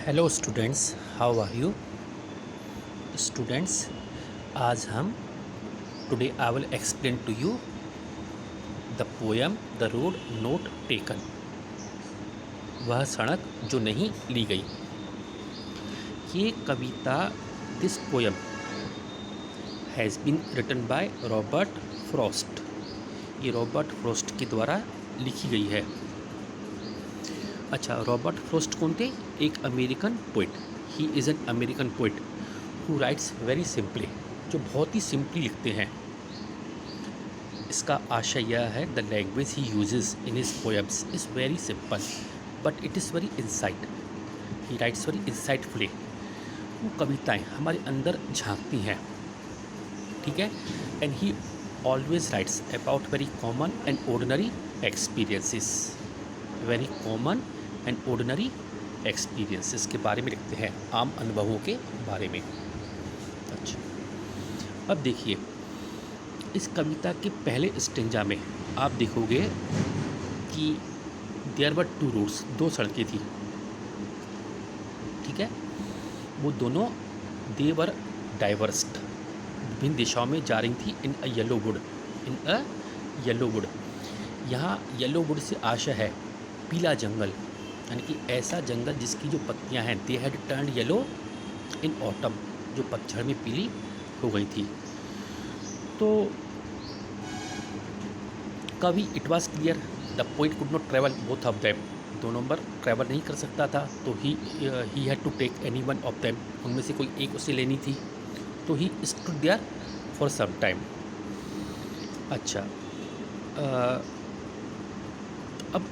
Hello students, how are you students? आज हम today I will explain to you the poem the road not taken. वह सड़क जो नहीं ली गई। ये कविता this poem has been written by Robert Frost. ये रॉबर्ट फ्रॉस्ट के द्वारा लिखी गई है। अच्छा, रॉबर्ट फ्रॉस्ट कौन थे? एक American poet. He is an American poet who rights very simply, जो बहुत ही सिंपली लिखते हैं। इसका आशय यह है, the language he uses in his poems is very simple but it is very insight. He writes very insightfully. वो कविताएँ हमारे अंदर झांकती हैं, ठीक है। And he always writes about very common and ordinary experiences. Very common and ordinary experiences के बारे में लिखते हैं, आम अनुभवों के बारे में। अच्छा, अब देखिए, इस कविता के पहले स्टेंजा में आप देखोगे कि देयर वर टू रोड्स, दो सड़कें थी, ठीक है। वो दोनों दे वर डाइवर्स्ड, विभिन्न दिशाओं में जा रही थी। इन अ yellow would, in a yellow would. यहाँ येलो वुड से आशय है पीला जंगल, यानी कि ऐसा जंगल जिसकी जो पत्तियाँ हैं, they had turned yellow in autumn, जो पतझड़ में पीली हो गई थी। तो कवि, it was clear the poet could not travel both of them, दोनों पर ट्रैवल नहीं कर सकता था, तो he had to take any one of them, उनमें से कोई एक उसे लेनी थी। तो he stood there for some time. अच्छा, अब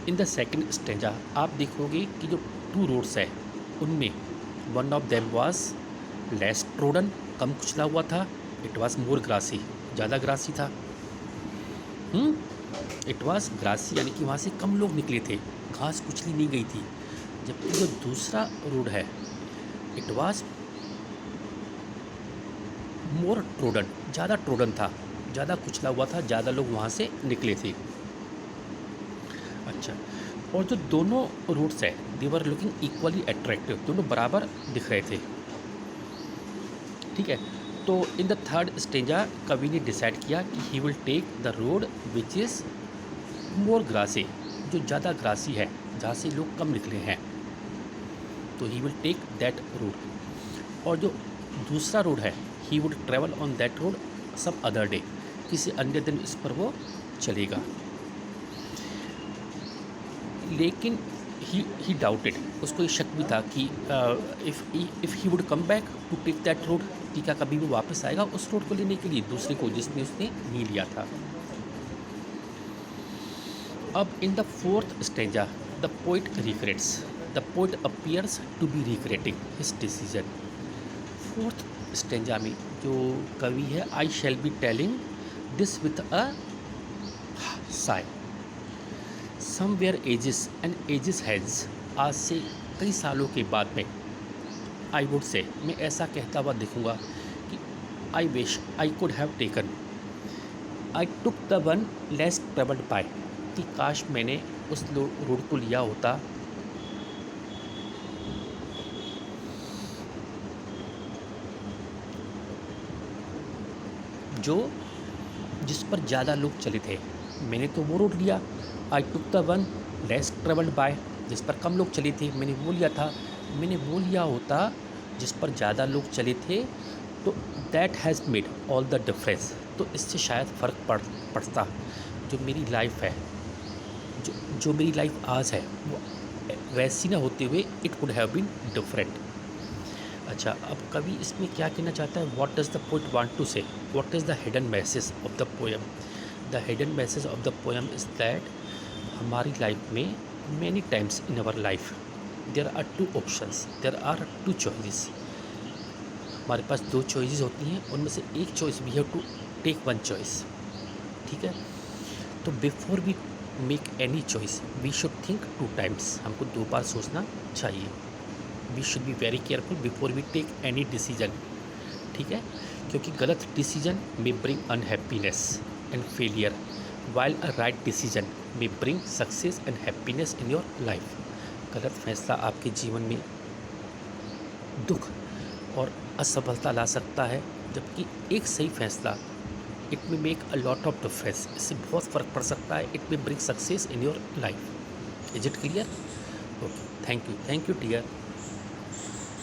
इन द सेकेंड स्टेंजा आप देखोगे कि जो टू रोड्स है उनमें one of them was less trodden, कम कुचला हुआ था। इट वाज मोर ग्रासी, ज़्यादा ग्रासी था। इट वाज ग्रासी, यानी कि वहाँ से कम लोग निकले थे, घास कुचली नहीं गई थी। जबकि जो दूसरा रोड है, इट वाज मोर ट्रोडन, ज़्यादा ट्रोडन था, ज़्यादा कुचला हुआ था, ज़्यादा लोग वहाँ से निकले थे। अच्छा, और जो दोनों रूट्स है, दे वर लुकिंग इक्वली अट्रैक्टिव, दोनों बराबर दिख रहे थे, ठीक है। तो इन द थर्ड स्टेंजा कवि ने डिसाइड किया कि he will take the road which is more grassy, जो ज़्यादा ग्रासी है, जहाँ से लोग कम निकले हैं, तो he will take that road. और जो दूसरा रोड है, he would travel on that road some other day, किसी अन्य दिन इस पर वो चलेगा। लेकिन ही डाउटेड, उसको ये शक भी था कि if he would come back to take that road, कि क्या कभी वो वापस आएगा उस रोड को लेने के लिए, दूसरे को जिसने उसने नहीं लिया था। अब in the fourth stanza the poet regrets, the poet appears to be regretting his decision. Fourth stanza में जो कवि है, I shall be telling this with a sigh, somewhere ages and ages has, आज से कई सालों के बाद में, आई वुड से, मैं ऐसा कहता हुआ दिखूँगा कि I wish I could have taken, I took the one less travelled bye, कि काश मैंने उस रोड को लिया होता जो जिस पर ज़्यादा लोग चले थे। मैंने तो वो रोड लिया, I took the one less travelled by, जिस पर कम लोग चले थे, मैंने वो लिया था। मैंने वो लिया होता जिस पर ज़्यादा लोग चले थे, तो that has made all the difference, तो इससे शायद फ़र्क पड़ता। जो मेरी लाइफ है, जो मेरी लाइफ आज है, वो वैसी ना होते हुए it would have been different. अच्छा, अब कवि इसमें क्या कहना चाहता है? What does the poet want to say, what is the hidden message of the poem? The hidden message of the poem is that हमारी लाइफ में many times in our life there are two options, there are two choices. हमारे पास दो choices होती हैं, उनमें से एक choice we have to take one choice, ठीक है। तो before we make any choice we should think two times, हमको दो बार सोचना चाहिए। We should be very careful before we take any decision, ठीक है। क्योंकि गलत decision may bring unhappiness and failure, while a right decision may bring success and happiness in your life. गलत फैसला आपके जीवन में दुख और असफलता ला सकता है, जबकि एक सही फैसला it may make a lot of difference, इससे बहुत फ़र्क पड़ सकता है। It may bring success in your life. Is it clear? Okay, thank you dear.